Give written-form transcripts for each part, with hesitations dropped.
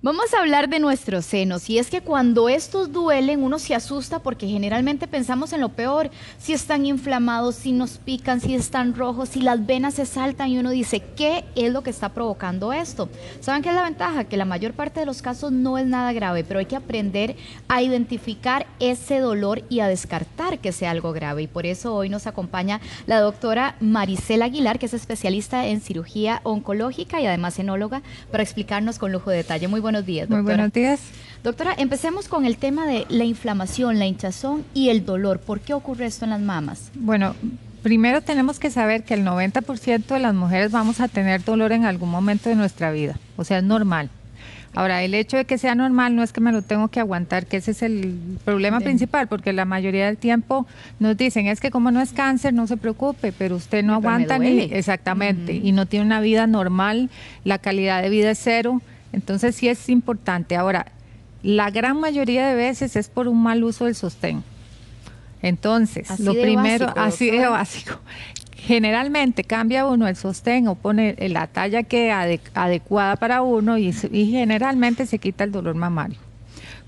Vamos a hablar de nuestros senos y es que cuando estos duelen uno se asusta porque generalmente pensamos en lo peor, si están inflamados, si nos pican, si están rojos, si las venas se saltan y uno dice, ¿qué es lo que está provocando esto? ¿Saben qué es la ventaja? Que la mayor parte de los casos no es nada grave, pero hay que aprender a identificar ese dolor y a descartar que sea algo grave y por eso hoy nos acompaña la doctora Maricela Aguilar, que es especialista en cirugía oncológica y además enóloga, para explicarnos con lujo de detalle. Muy buenos días, doctora. Muy buenos días. Doctora, empecemos con el tema de la inflamación, la hinchazón y el dolor. ¿Por qué ocurre esto en las mamas? Bueno, primero tenemos que saber que el 90% de las mujeres vamos a tener dolor en algún momento de nuestra vida. O sea, es normal. Ahora, el hecho de que sea normal no es que me lo tengo que aguantar, que ese es el problema principal, porque la mayoría del tiempo nos dicen, es que como no es cáncer, no se preocupe, pero usted no aguanta ni exactamente, y no tiene una vida normal, la calidad de vida es cero, entonces sí es importante. Ahora, la gran mayoría de veces es por un mal uso del sostén. Entonces, así lo de primero, básico, así de básico. Generalmente cambia uno el sostén o pone la talla que adecuada para uno y generalmente se quita el dolor mamario.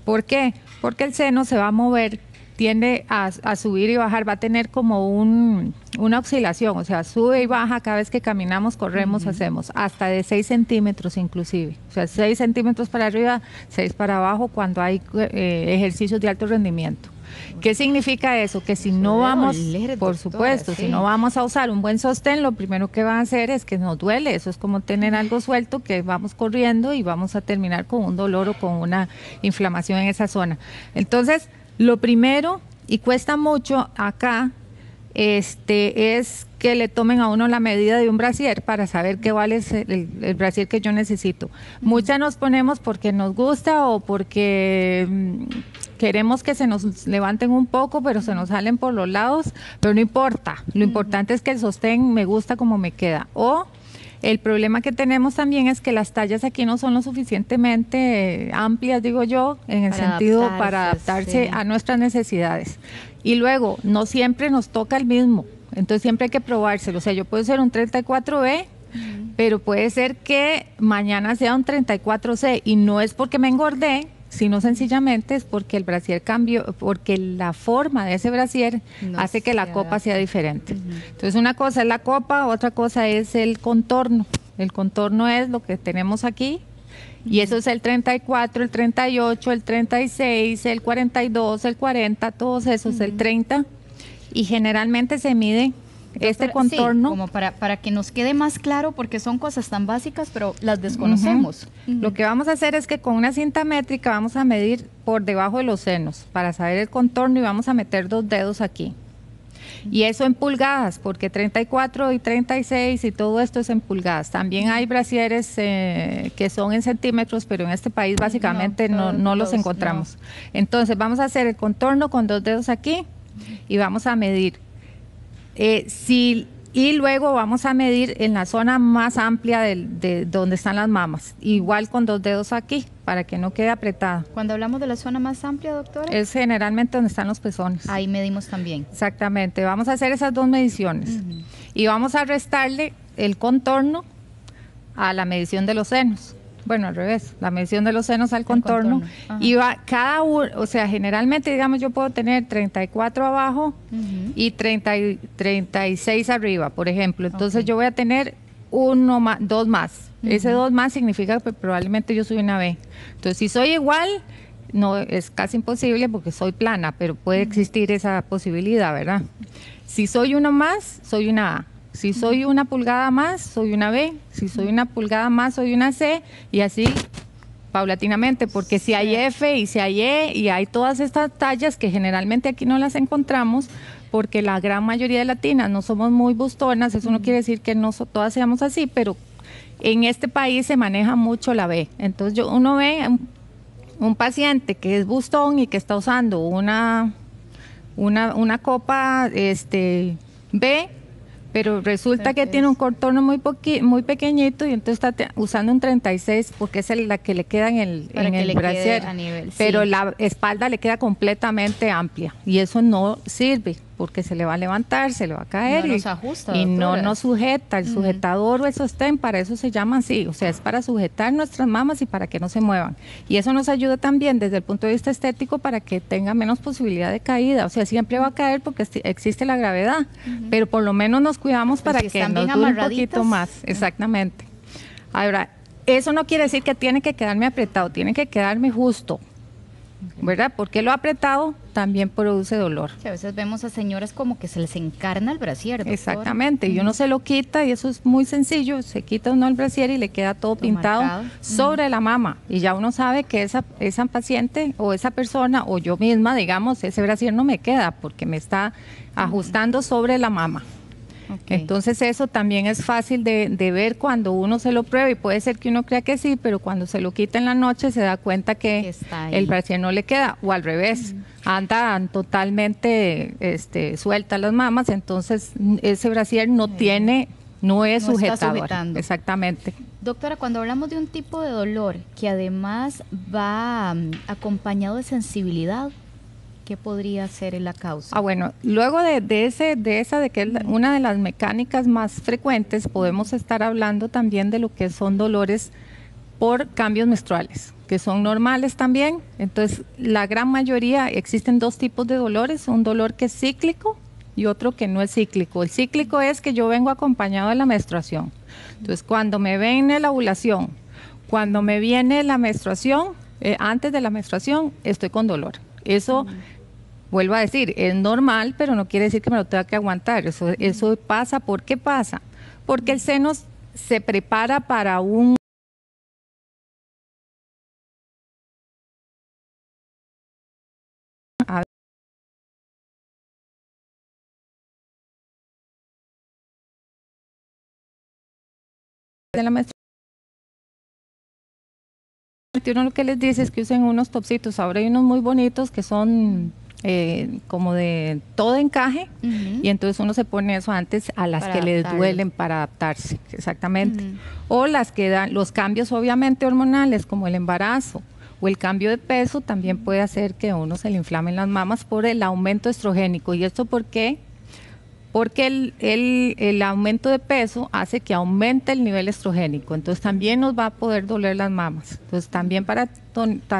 ¿Por qué? Porque el seno se va a mover, tiende a subir y bajar, va a tener como una oscilación, o sea, sube y baja cada vez que caminamos, corremos, hacemos, hasta de 6 centímetros inclusive. O sea, 6 centímetros para arriba, 6 para abajo cuando hay ejercicios de alto rendimiento. ¿Qué significa eso? Que si no vamos, por supuesto, si no vamos a usar un buen sostén, lo primero que va a hacer es que nos duele. Eso es como tener algo suelto que vamos corriendo y vamos a terminar con un dolor o con una inflamación en esa zona. Entonces, lo primero, y cuesta mucho acá, es que le tomen a uno la medida de un brasier para saber qué vale el brasier que yo necesito. Muchas nos ponemos porque nos gusta o porque queremos que se nos levanten un poco, pero se nos salen por los lados, pero no importa. Lo importante es que el sostén me gusta como me queda. O el problema que tenemos también es que las tallas aquí no son lo suficientemente amplias, digo yo, en el sentido para adaptarse a nuestras necesidades. Y luego, no siempre nos toca el mismo, entonces siempre hay que probárselo. O sea, yo puedo ser un 34B, pero puede ser que mañana sea un 34C y no es porque me engordé, sino sencillamente es porque el brasier cambió, porque la forma de ese brasier hace que la copa sea diferente. Entonces una cosa es la copa, otra cosa es el contorno. El contorno es lo que tenemos aquí y eso es el 34, el 38, el 36, el 42, el 40, todos esos, el 30 y generalmente se mide este contorno. Sí, como para que nos quede más claro, porque son cosas tan básicas, pero las desconocemos. Lo que vamos a hacer es que con una cinta métrica vamos a medir por debajo de los senos para saber el contorno y vamos a meter 2 dedos aquí. Y eso en pulgadas, porque 34 y 36 y todo esto es en pulgadas. También hay brasieres que son en centímetros, pero en este país básicamente no los encontramos. Entonces vamos a hacer el contorno con 2 dedos aquí y vamos a medir. Y luego vamos a medir en la zona más amplia de donde están las mamas, igual con 2 dedos aquí, para que no quede apretada. Cuando hablamos de la zona más amplia, doctora, es generalmente donde están los pezones. Ahí medimos también. Exactamente, vamos a hacer esas 2 mediciones y vamos a restarle el contorno a la medición de los senos. Bueno, al revés, la medición de los senos al contorno. Y va cada uno, o sea, generalmente, digamos, yo puedo tener 34 abajo y 36 arriba, por ejemplo. Entonces yo voy a tener 2 más. Ese 2 más significa que probablemente yo soy una B. Entonces, si soy igual, no es casi imposible porque soy plana, pero puede existir esa posibilidad, ¿verdad? Si soy uno más, soy una A. Si soy 1 pulgada más, soy una B. Si soy 1 pulgada más, soy una C. Y así paulatinamente, porque si hay F y si hay E y hay todas estas tallas que generalmente aquí no las encontramos, porque la gran mayoría de latinas no somos muy bustonas, eso no quiere decir que no todas seamos así, pero en este país se maneja mucho la B. Entonces uno ve un paciente que es bustón y que está usando una copa B, pero resulta que tiene un contorno muy pequeñito y entonces está usando un 36 porque es la que le queda en el brasier, pero la espalda le queda completamente amplia y eso no sirve. porque se le va a levantar, se le va a caer No nos ajusta, y no doctora. nos sujeta. El sujetador o el sostén, para eso se llama así, o sea, es para sujetar nuestras mamas y para que no se muevan. Y eso nos ayuda también desde el punto de vista estético para que tenga menos posibilidad de caída. O sea, siempre va a caer porque existe la gravedad, pero por lo menos nos cuidamos Pues para si que están nos bien dure un amarraditas. poquito más. Exactamente. Ahora, eso no quiere decir que tiene que quedarme apretado, tiene que quedarme justo, ¿verdad? Porque lo apretado también produce dolor. Que a veces vemos a señoras como que se les encarna el brasier, doctora. Exactamente, y uno se lo quita y eso es muy sencillo, se quita uno el brasier y le queda todo pintado marcado. sobre la mama y ya uno sabe que esa paciente o esa persona o yo misma, digamos, ese brasier no me queda porque me está ajustando sobre la mama. Okay. Entonces eso también es fácil de ver cuando uno se lo prueba y puede ser que uno crea que sí, pero cuando se lo quita en la noche se da cuenta que el brasier no le queda, o al revés, andan totalmente sueltas las mamas, entonces ese brasier no es sujetador. Exactamente. Doctora, cuando hablamos de un tipo de dolor que además va acompañado de sensibilidad, ¿qué podría ser la causa? Bueno, luego de que es una de las mecánicas más frecuentes, podemos estar hablando también de lo que son dolores por cambios menstruales, que son normales también. Entonces, la gran mayoría, existen dos tipos de dolores, un dolor que es cíclico y otro que no es cíclico. El cíclico es que yo vengo acompañado de la menstruación. Entonces, cuando me viene la ovulación, cuando me viene la menstruación, antes de la menstruación, estoy con dolor. Eso... Vuelvo a decir, es normal, pero no quiere decir que me lo tenga que aguantar. Eso pasa. ¿Por qué pasa? Porque el seno se prepara para un... de la menstruación. Uno lo que les dice es que usen unos topsitos. Ahora hay unos muy bonitos que son... como de todo encaje, y entonces uno se pone eso antes a las que les duelen para adaptarse, exactamente. O las que dan los cambios obviamente hormonales, como el embarazo o el cambio de peso, también puede hacer que a uno se le inflamen las mamas por el aumento estrogénico. ¿Y esto por qué? Porque el aumento de peso hace que aumente el nivel estrogénico, entonces también nos va a poder doler las mamas. Entonces también para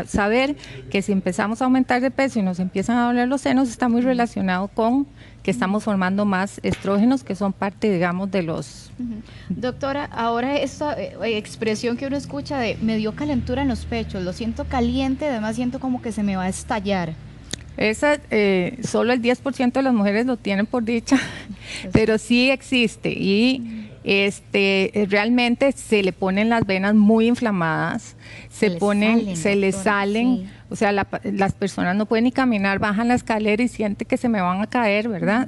saber que si empezamos a aumentar de peso y nos empiezan a doler los senos, está muy relacionado con que estamos formando más estrógenos, que son parte, digamos, de los... Doctora, ahora esta expresión que uno escucha de me dio calentura en los pechos, lo siento caliente, además siento como que se me va a estallar. Esa, solo el 10% de las mujeres lo tienen por dicha, pero sí existe y realmente se le ponen las venas muy inflamadas, se les salen, sí. O sea, las personas no pueden ni caminar, bajan la escalera y sienten que se me van a caer, ¿verdad?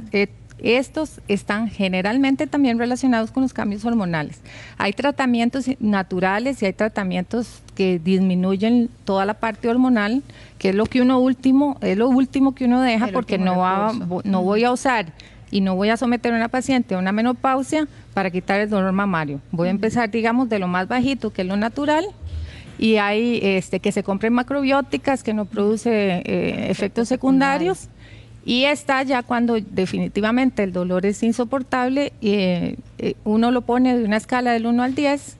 Estos están generalmente también relacionados con los cambios hormonales. Hay tratamientos naturales y hay tratamientos que disminuyen toda la parte hormonal, que es lo último que uno deja, porque no voy a usar y no voy a someter a una paciente a una menopausia para quitar el dolor mamario. Voy a empezar, digamos, de lo más bajito, que es lo natural, y hay que se compren macrobióticas que no produce efectos secundarios. Y está ya cuando definitivamente el dolor es insoportable, uno lo pone de una escala del 1 al 10,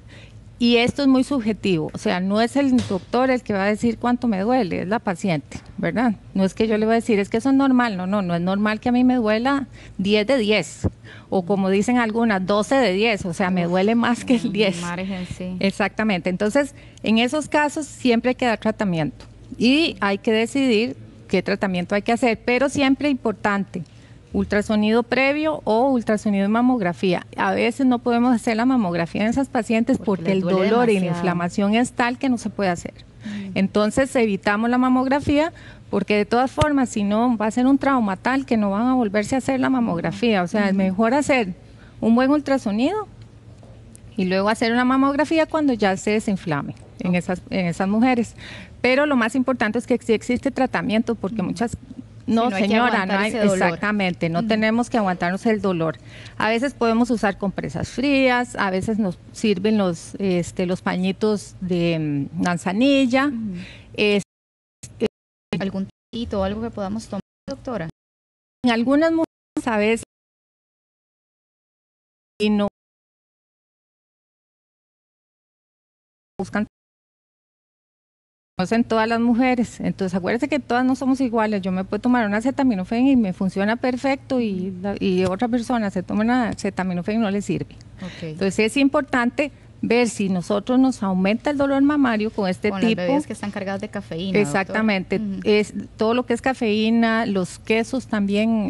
y esto es muy subjetivo, o sea, no es el doctor el que va a decir cuánto me duele, es la paciente, ¿verdad? No es que yo le voy a decir, es que eso es normal, no es normal que a mí me duela 10 de 10, o como dicen algunas, 12 de 10, o sea, me duele más que el 10. Margen, sí. Exactamente, entonces, en esos casos siempre hay que dar tratamiento, y hay que decidir qué tratamiento hay que hacer, pero siempre importante, ultrasonido previo o ultrasonido de mamografía. A veces no podemos hacer la mamografía en esas pacientes porque el dolor y la inflamación es tal que no se puede hacer. Entonces evitamos la mamografía porque de todas formas, si no, va a ser un trauma tal que no van a volverse a hacer la mamografía. O sea, es mejor hacer un buen ultrasonido y luego hacer una mamografía cuando ya se desinflame en esas mujeres. Pero lo más importante es que sí existe tratamiento, porque muchas... No, señora, no hay, exactamente, no tenemos que aguantarnos el dolor. A veces podemos usar compresas frías, a veces nos sirven los pañitos de manzanilla. ¿Algún tito o algo que podamos tomar, doctora? En algunas mujeres a veces y no buscan en todas las mujeres. Entonces acuérdense que todas no somos iguales. Yo me puedo tomar una acetaminofén y me funciona perfecto y otra persona se toma una acetaminofén y no le sirve. Okay. Entonces es importante ver si nosotros nos aumenta el dolor mamario con este con tipo. Las bebidas que están cargadas de cafeína. Exactamente. Es todo lo que es cafeína, los quesos también,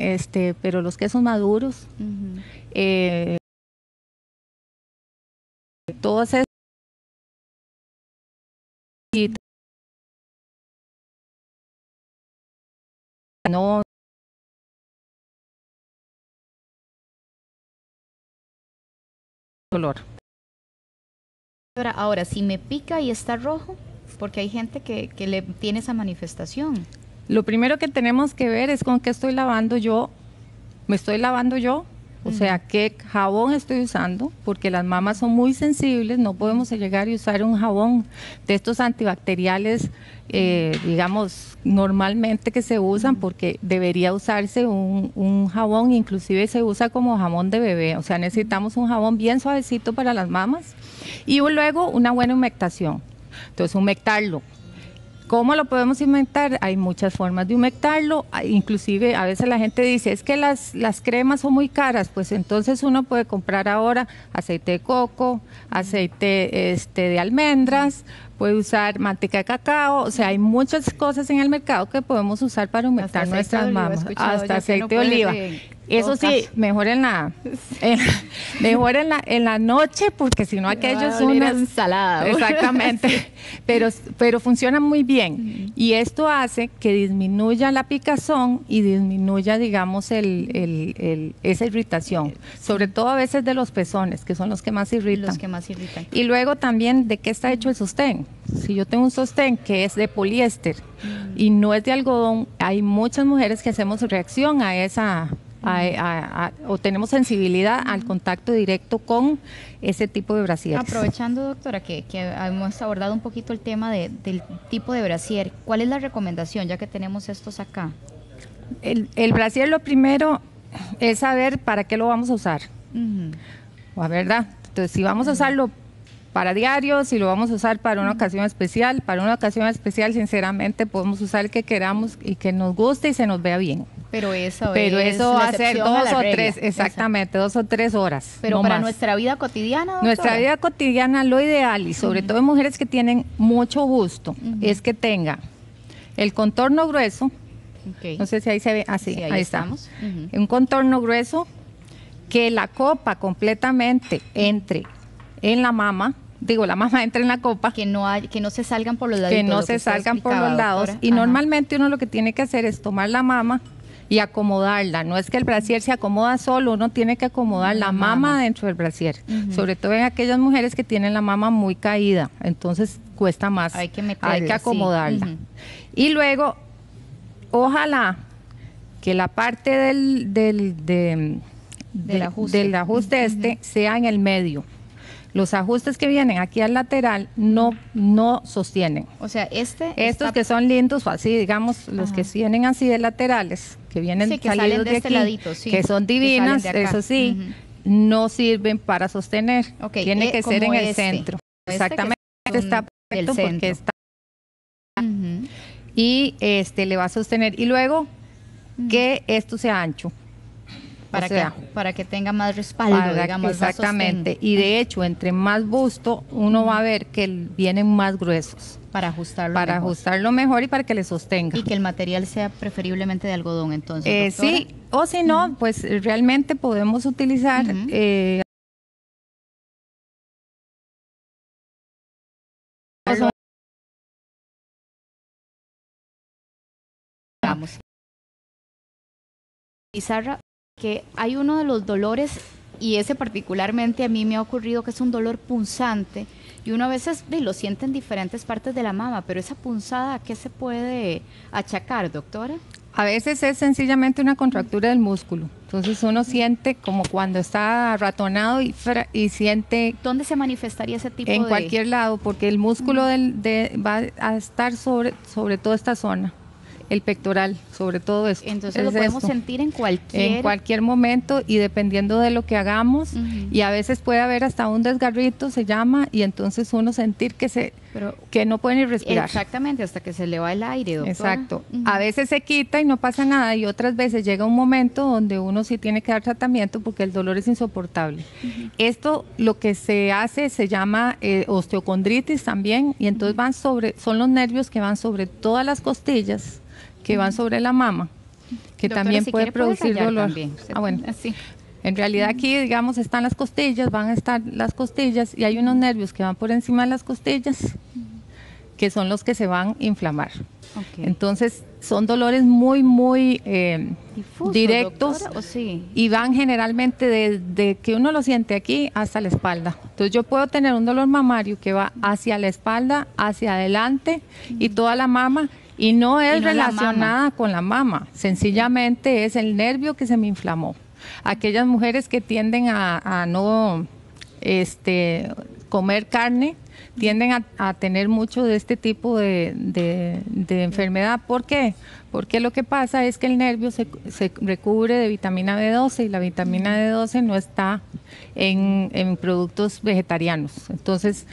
pero los quesos maduros, todos esos. Y no dolor. Ahora, si me pica y está rojo, porque hay gente que le tiene esa manifestación. Lo primero que tenemos que ver es con qué estoy lavando yo. ¿Me estoy lavando yo? O sea, ¿qué jabón estoy usando? Porque las mamas son muy sensibles, no podemos llegar y usar un jabón de estos antibacteriales, digamos, normalmente que se usan, porque debería usarse un jabón, inclusive se usa como jabón de bebé, o sea, necesitamos un jabón bien suavecito para las mamas y luego una buena humectación. Entonces, humectarlo. ¿Cómo lo podemos humectar? Hay muchas formas de humectarlo, inclusive a veces la gente dice, es que las cremas son muy caras, pues entonces uno puede comprar ahora aceite de coco, aceite de almendras, puede usar manteca de cacao, o sea, hay muchas cosas en el mercado que podemos usar para humectar nuestras mamas, hasta aceite de oliva. Eso sí, mejor en la noche, porque si no aquello es una ensalada. Exactamente, pero funciona muy bien y esto hace que disminuya la picazón y disminuya, digamos, esa irritación, sobre todo a veces de los pezones, que son los que más irritan. Y luego también de qué está hecho el sostén. Si yo tengo un sostén que es de poliéster y no es de algodón, hay muchas mujeres que hacemos reacción a esa o tenemos sensibilidad al contacto directo con ese tipo de brasieres. Aprovechando, doctora, que hemos abordado un poquito el tema del tipo de brasier, ¿cuál es la recomendación ya que tenemos estos acá? El brasier, lo primero es saber para qué lo vamos a usar. ¿Verdad? Entonces, si vamos a usarlo para diario, si lo vamos a usar para una ocasión especial, sinceramente podemos usar el que queramos y que nos guste y se nos vea bien. Pero eso va a ser 2 o 3, exactamente, 2 o 3 horas. Pero no para más. Nuestra vida cotidiana, doctora. Nuestra vida cotidiana, lo ideal, y sobre todo en mujeres que tienen mucho busto, es que tenga el contorno grueso, no sé si ahí se ve, así, sí, ahí estamos. Un contorno grueso, que la copa completamente entre en la mama, la mama entra en la copa. Que no se salgan por los lados. Que no se salgan por los lados. Doctora. Y normalmente uno lo que tiene que hacer es tomar la mama y acomodarla. No es que el brasier se acomoda solo, uno tiene que acomodar la mama dentro del brasier. Sobre todo en aquellas mujeres que tienen la mama muy caída, entonces cuesta más. Hay que acomodarla. Sí. Y luego, ojalá que la parte del ajuste sea en el medio. Los ajustes que vienen aquí al lateral no sostienen. O sea, estos que son lindos, así digamos, los que vienen así de laterales, que vienen que salidos de aquí, ladito, que son divinas, eso sí, no sirven para sostener. Tiene que ser en el centro. Exactamente, está perfecto porque está y le va a sostener. Y luego que esto sea ancho. Para que tenga más respaldo, digamos. Exactamente. Y de hecho, entre más busto, uno va a ver que vienen más gruesos. Para ajustarlo mejor. Ajustarlo mejor y para que le sostenga. Y que el material sea preferiblemente de algodón, entonces, doctora. Sí, o si no, pues realmente podemos utilizar... Pizarra, que hay uno de los dolores, y ese particularmente a mí me ha ocurrido, que es un dolor punzante, y uno a veces lo siente en diferentes partes de la mama, pero esa punzada, ¿a qué se puede achacar, doctora? A veces es sencillamente una contractura del músculo, entonces uno siente como cuando está ratonado y siente... ¿Dónde se manifestaría ese tipo en cualquier lado, porque el músculo va a estar sobre toda esta zona. el pectoral, sobre todo esto. Entonces lo podemos sentir en cualquier momento y dependiendo de lo que hagamos. Y a veces puede haber hasta un desgarrito, se llama, y entonces uno sentir que no puede ni respirar. Exactamente, hasta que se le va el aire, doctora. Exacto. A veces se quita y no pasa nada, y otras veces llega un momento donde uno sí tiene que dar tratamiento porque el dolor es insoportable. Esto, lo que se hace, se llama osteocondritis también, y entonces son los nervios que van sobre todas las costillas, que van sobre la mama, que Doctora, también si puede producir dolor. También. Bueno, así. En realidad aquí, digamos, están las costillas, van a estar las costillas y hay unos nervios que van por encima de las costillas, que son los que se van a inflamar. Okay. Entonces, son dolores muy, muy ¿Difusos, directos, doctora, o sí? Y van generalmente desde que uno lo siente aquí hasta la espalda. Entonces, yo puedo tener un dolor mamario que va hacia la espalda, hacia adelante y toda la mama, y no es relacionada con la mama, sencillamente es el nervio que se me inflamó. Aquellas mujeres que tienden a no comer carne, tienden a tener mucho de este tipo de enfermedad. ¿Por qué? Porque lo que pasa es que el nervio se recubre de vitamina B12 y la vitamina B12 no está en productos vegetarianos. Entonces,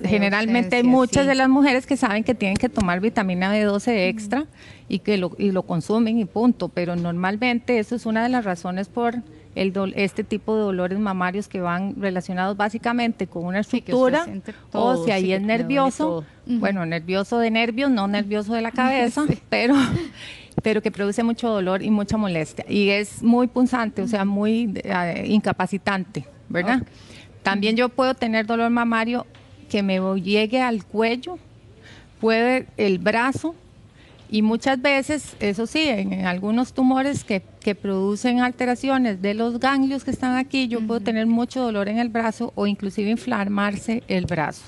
generalmente hay muchas de las mujeres que saben que tienen que tomar vitamina B12 extra y lo consumen y punto, pero normalmente eso es una de las razones por este tipo de dolores mamarios que van relacionados básicamente con una estructura, o si ahí es nervioso, bueno, nervioso de nervios, no nervioso de la cabeza, pero que produce mucho dolor y mucha molestia, y es muy punzante, o sea, muy incapacitante, ¿verdad? Okay. También yo puedo tener dolor mamario que me llegue al cuello, puede el brazo, y muchas veces, eso sí, en algunos tumores que producen alteraciones de los ganglios que están aquí, yo puedo tener mucho dolor en el brazo o inclusive inflamarse el brazo.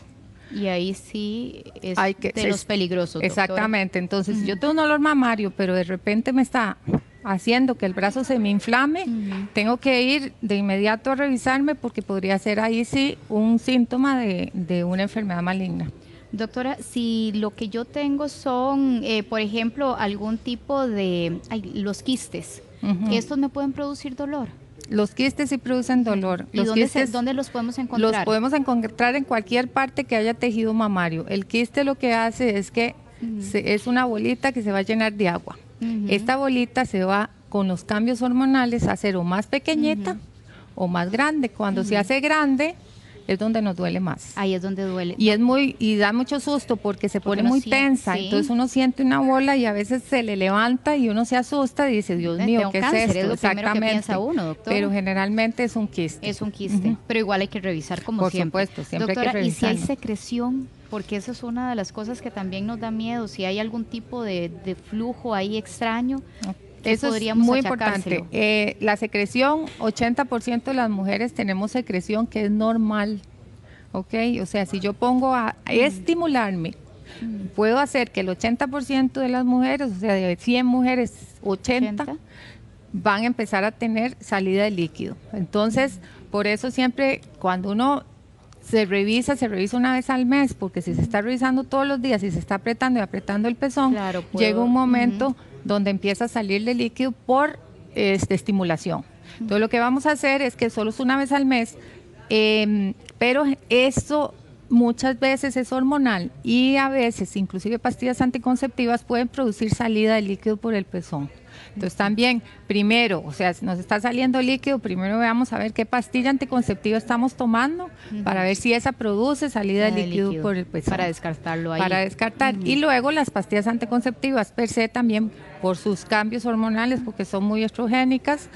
Y ahí sí es de los peligrosos, doctora. Exactamente, entonces si yo tengo un dolor mamario, pero de repente me está haciendo que el brazo se me inflame, tengo que ir de inmediato a revisarme porque podría ser ahí sí un síntoma de una enfermedad maligna. Doctora, si lo que yo tengo son, por ejemplo, algún tipo de, los quistes, ¿estos me pueden producir dolor? Los quistes sí producen dolor. ¿Y dónde los podemos encontrar? Los podemos encontrar en cualquier parte que haya tejido mamario. El quiste lo que hace es que es una bolita que se va a llenar de agua. Esta bolita se va, con los cambios hormonales, a hacer o más pequeñita o más grande. Cuando se hace grande es donde nos duele más. Ahí es donde duele. Y da mucho susto porque se pone muy tensa. Sí. Entonces uno siente una bola y a veces se le levanta y uno se asusta y dice, Dios mío, ¿qué es esto? Es lo primero que piensa uno, doctora. Pero generalmente es un quiste. Es un quiste, pero igual hay que revisar como siempre. Por supuesto, siempre doctora, hay que revisar. ¿Y si hay secreción? Porque eso es una de las cosas que también nos da miedo. Si hay algún tipo de flujo ahí extraño, eso es muy importante. La secreción, 80% de las mujeres tenemos secreción que es normal. ¿Ok? O sea, si yo pongo a estimularme, puedo hacer que el 80% de las mujeres, o sea, de 100 mujeres, 80 van a empezar a tener salida de líquido. Entonces, por eso siempre cuando uno se revisa una vez al mes, porque si se está revisando todos los días y se está apretando y apretando el pezón, llega un momento donde empieza a salirle líquido por estimulación. Entonces, lo que vamos a hacer es que solo es una vez al mes, pero esto muchas veces es hormonal y a veces inclusive pastillas anticonceptivas pueden producir salida de líquido por el pezón. Entonces también, primero, o sea, si nos está saliendo líquido, primero veamos a ver qué pastilla anticonceptiva estamos tomando para ver si esa produce salida de líquido por el pezón. Para descartarlo ahí. Para descartar. Y luego las pastillas anticonceptivas per se también por sus cambios hormonales, porque son muy estrogénicas,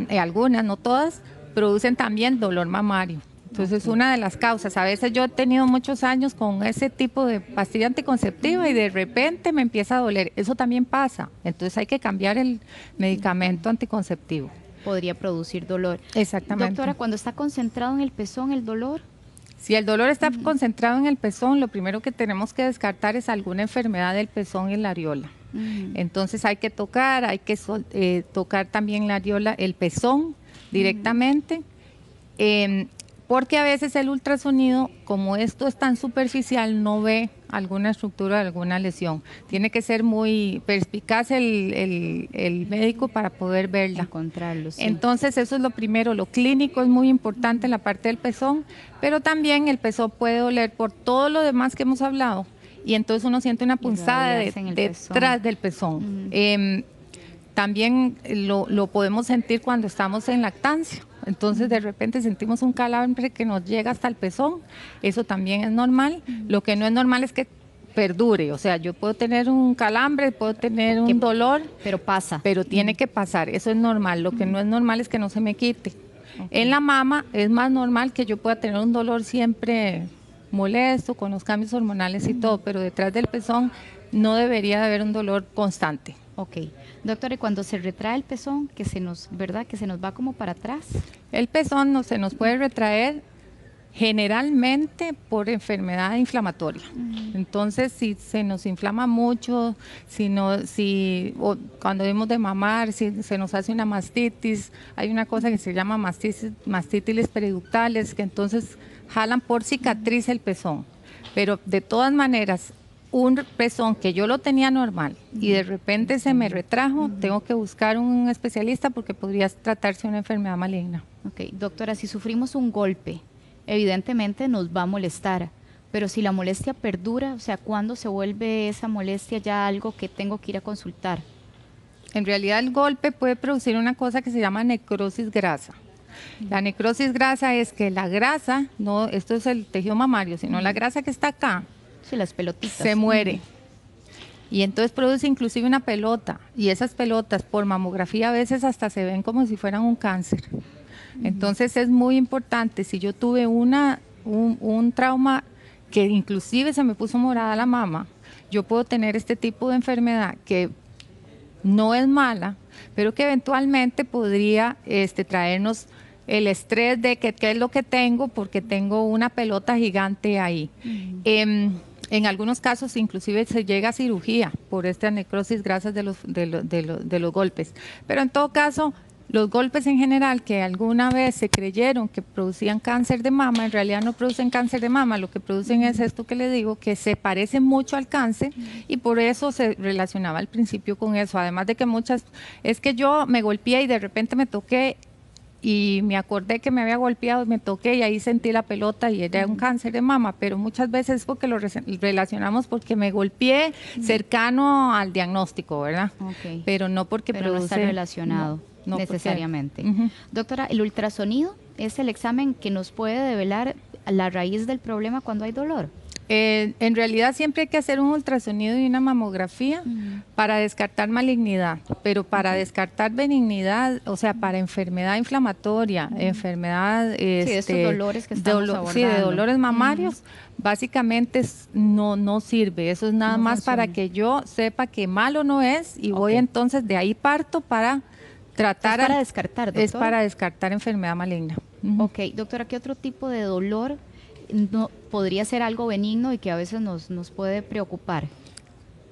algunas, no todas, producen también dolor mamario. Entonces, una de las causas, a veces yo he tenido muchos años con ese tipo de pastilla anticonceptiva y de repente me empieza a doler. Eso también pasa. Entonces, hay que cambiar el medicamento anticonceptivo. Podría producir dolor. Exactamente. Doctora, cuando está concentrado en el pezón el dolor. Si el dolor está concentrado en el pezón, lo primero que tenemos que descartar es alguna enfermedad del pezón y la areola. Entonces, hay que tocar también la areola, el pezón directamente. porque a veces el ultrasonido, como esto es tan superficial, no ve alguna estructura, alguna lesión. Tiene que ser muy perspicaz el médico para poder verla. Encontrarlo, sí. Entonces eso es lo primero, lo clínico es muy importante en la parte del pezón, pero también el pezón puede doler por todo lo demás que hemos hablado y entonces uno siente una punzada detrás del pezón. También lo podemos sentir cuando estamos en lactancia. Entonces de repente sentimos un calambre que nos llega hasta el pezón. Eso también es normal. Lo que no es normal es que perdure. O sea, yo puedo tener un calambre, puedo tener un dolor. Pero pasa. Pero tiene que pasar. Eso es normal. Lo que no es normal es que no se me quite. En la mama es más normal que yo pueda tener un dolor siempre molesto, con los cambios hormonales y todo. Pero detrás del pezón no debería de haber un dolor constante. Ok. Doctora, y cuando se retrae el pezón, que se nos, ¿verdad? Que se nos va como para atrás. El pezón no se nos puede retraer generalmente por enfermedad inflamatoria. Entonces, si se nos inflama mucho, cuando debemos de mamar, si se nos hace una mastitis, hay una cosa que se llama mastitis periductales, que entonces jalan por cicatriz el pezón. Pero de todas maneras, un pezón que yo lo tenía normal y de repente se me retrajo, tengo que buscar un especialista porque podría tratarse de una enfermedad maligna. Ok, doctora, si sufrimos un golpe, evidentemente nos va a molestar, pero si la molestia perdura, o sea, ¿cuándo se vuelve esa molestia ya algo que tengo que ir a consultar? En realidad el golpe puede producir una cosa que se llama necrosis grasa. La necrosis grasa es que la grasa, no, esto es el tejido mamario, sino la grasa que está acá, sí, las pelotitas, se muere. Y entonces produce inclusive una pelota, y esas pelotas por mamografía a veces hasta se ven como si fueran un cáncer. Entonces es muy importante, si yo tuve un trauma que inclusive se me puso morada la mama, yo puedo tener este tipo de enfermedad que no es mala, pero que eventualmente podría traernos el estrés de qué es lo que tengo, porque tengo una pelota gigante ahí. En algunos casos inclusive se llega a cirugía por esta necrosis grasas de los golpes, pero en todo caso los golpes en general que alguna vez se creyeron que producían cáncer de mama, en realidad no producen cáncer de mama, lo que producen es esto que le digo, que se parece mucho al cáncer y por eso se relacionaba al principio con eso, además de que es que yo me golpeé y de repente me toqué y me acordé que me había golpeado, me toqué y ahí sentí la pelota y era un cáncer de mama, pero muchas veces es porque lo relacionamos porque me golpeé cercano al diagnóstico, ¿verdad? Okay. Pero no porque no está relacionado. No necesariamente. Doctora, ¿el ultrasonido es el examen que nos puede develar la raíz del problema cuando hay dolor? En realidad siempre hay que hacer un ultrasonido y una mamografía para descartar malignidad, pero para descartar benignidad, o sea, para enfermedad inflamatoria, enfermedad... sí, de estos dolores que estamos abordando. Sí, de dolores mamarios, básicamente no sirve. Eso es nada más funciona. para que yo sepa que malo no es y voy entonces de ahí parto para... tratar es para descartar, doctora. Es para descartar enfermedad maligna. Ok, doctora, ¿qué otro tipo de dolor podría ser algo benigno y que a veces nos puede preocupar?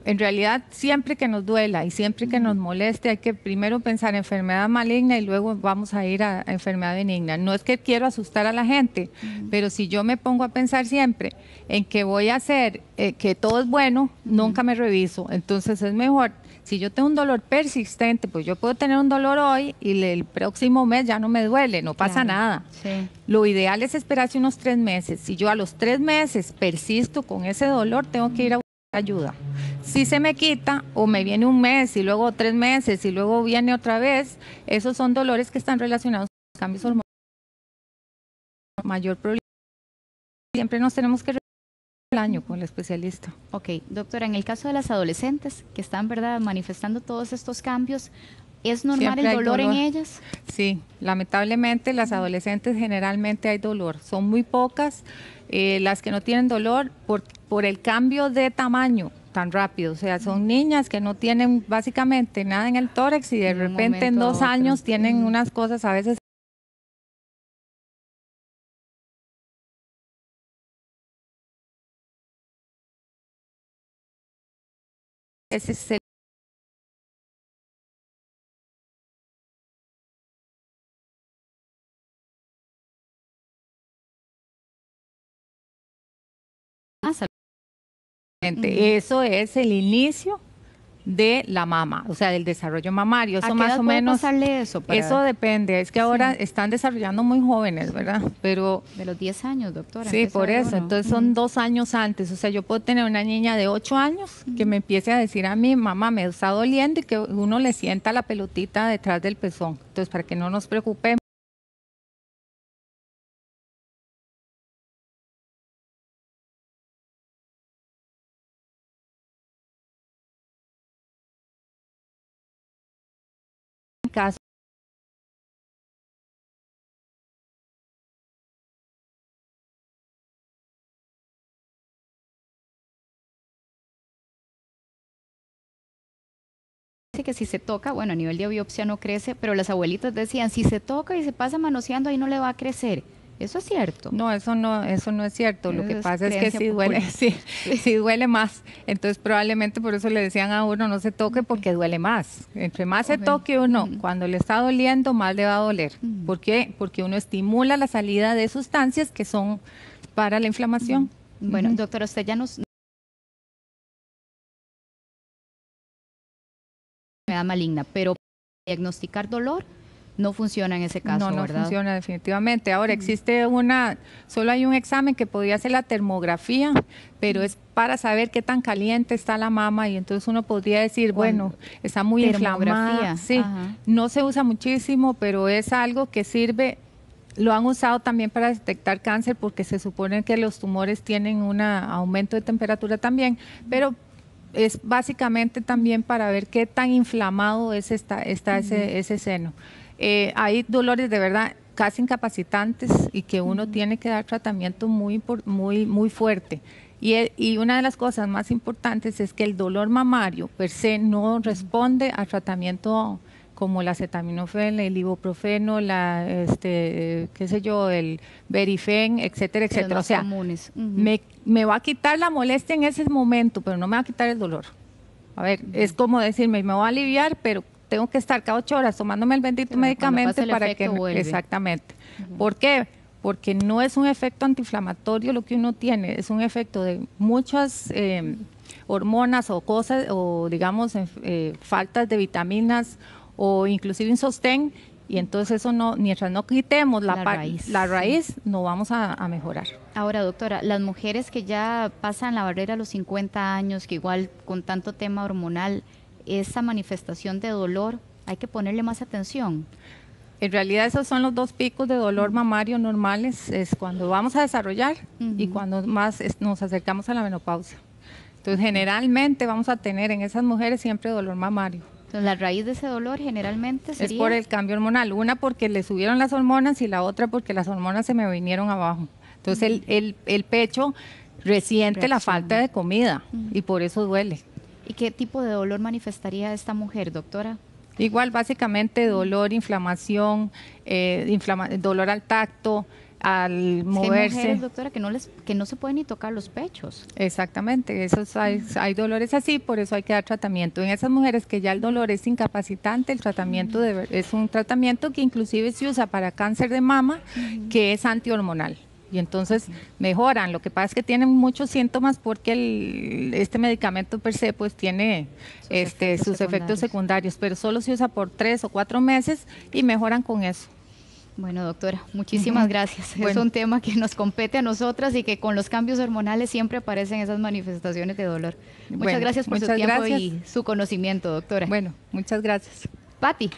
En realidad, siempre que nos duela y siempre que nos moleste, hay que primero pensar en enfermedad maligna y luego vamos a ir a enfermedad benigna. No es que quiero asustar a la gente, pero si yo me pongo a pensar siempre en que voy a hacer, que todo es bueno, nunca me reviso. Entonces es mejor, si yo tengo un dolor persistente, pues yo puedo tener un dolor hoy y el próximo mes ya no me duele, no pasa nada. Sí. Lo ideal es esperarse unos 3 meses. Si yo a los 3 meses persisto con ese dolor, tengo que ir a buscar ayuda. Si se me quita o me viene un mes y luego 3 meses y luego viene otra vez, esos son dolores que están relacionados con los cambios hormonales. Mayor problema. Siempre nos tenemos que revisar el año con el especialista. Ok, doctora, en el caso de las adolescentes que están, ¿verdad?, manifestando todos estos cambios, ¿es normal el dolor en ellas? Sí, lamentablemente las adolescentes generalmente hay dolor. Son muy pocas las que no tienen dolor por el cambio de tamaño tan rápido. O sea, son niñas que no tienen básicamente nada en el tórax y de repente en 2 años tienen unas cosas a veces ese es el exactamente. Eso es el inicio de la mama, o sea, del desarrollo mamario. Eso ¿A qué más edad o puede menos. pasarle eso? Eso depende. Es que ahora están desarrollando muy jóvenes, ¿verdad? Pero de los 10 años, doctora. sí, por eso. Entonces son 2 años antes. O sea, yo puedo tener una niña de 8 años que me empiece a decir a mi mamá, me está doliendo, y que uno le sienta la pelotita detrás del pezón. Entonces, para que no nos preocupemos. Caso que si se toca, bueno, a nivel de biopsia no crece, pero las abuelitas decían, si se toca y se pasa manoseando, ahí no le va a crecer. ¿Eso es cierto? No, eso no es cierto. Lo que pasa es que sí duele, popular. sí duele más. Entonces probablemente por eso le decían a uno no se toque, porque duele más. Entre más se toque uno, cuando le está doliendo, más le va a doler. ¿Por qué? Porque uno estimula la salida de sustancias que son para la inflamación. Bueno, doctora, usted ya nos enfermedad maligna, pero diagnosticar dolor no funciona en ese caso, no ¿verdad? funciona definitivamente. Ahora existe solo hay un examen que podría ser la termografía, pero es para saber qué tan caliente está la mama, y entonces uno podría decir, bueno, está muy inflamada. Sí, Ajá. no se usa muchísimo, pero es algo que sirve. Lo han usado también para detectar cáncer, porque se supone que los tumores tienen un aumento de temperatura también, pero es básicamente también para ver qué tan inflamado es ese seno. Hay dolores de verdad casi incapacitantes y que uno tiene que dar tratamiento muy fuerte. Y una de las cosas más importantes es que el dolor mamario per se no responde a tratamiento como el acetaminofén, el ibuprofeno, qué sé yo, el Verifen, etcétera, etcétera. O sea, comunes. me va a quitar la molestia en ese momento, pero no me va a quitar el dolor. A ver, es como decirme, me va a aliviar, pero tengo que estar cada 8 horas tomándome el bendito medicamento para que... Exactamente. ¿Por qué? Porque no es un efecto antiinflamatorio lo que uno tiene, es un efecto de muchas hormonas o cosas, o digamos, faltas de vitaminas, o inclusive un sostén, y entonces eso no, mientras no quitemos la raíz, no vamos a mejorar. Ahora, doctora, las mujeres que ya pasan la barrera a los 50 años, que igual con tanto tema hormonal, esa manifestación de dolor, hay que ponerle más atención. En realidad esos son los 2 picos de dolor mamario normales, es cuando vamos a desarrollar y cuando más nos acercamos a la menopausia. Entonces generalmente vamos a tener en esas mujeres siempre dolor mamario. Entonces, la raíz de ese dolor generalmente sería... Es por el cambio hormonal, una porque le subieron las hormonas y la otra porque las hormonas se me vinieron abajo. Entonces el pecho resiente la falta de comida y por eso duele. ¿Y qué tipo de dolor manifestaría esta mujer, doctora? Igual, básicamente dolor, inflamación, dolor al tacto, al moverse. Hay mujeres, doctora, que no se pueden ni tocar los pechos. Exactamente, hay dolores así, por eso hay que dar tratamiento. En esas mujeres que ya el dolor es incapacitante, el tratamiento es un tratamiento que inclusive se usa para cáncer de mama, que es antihormonal. Y entonces mejoran. Lo que pasa es que tienen muchos síntomas porque este medicamento per se pues tiene sus efectos secundarios, pero solo se usa por 3 o 4 meses y mejoran con eso. Bueno, doctora, muchísimas gracias. Bueno. Es un tema que nos compete a nosotras y que con los cambios hormonales siempre aparecen esas manifestaciones de dolor. Muchas gracias por su tiempo y su conocimiento, doctora. Bueno, muchas gracias. Pati.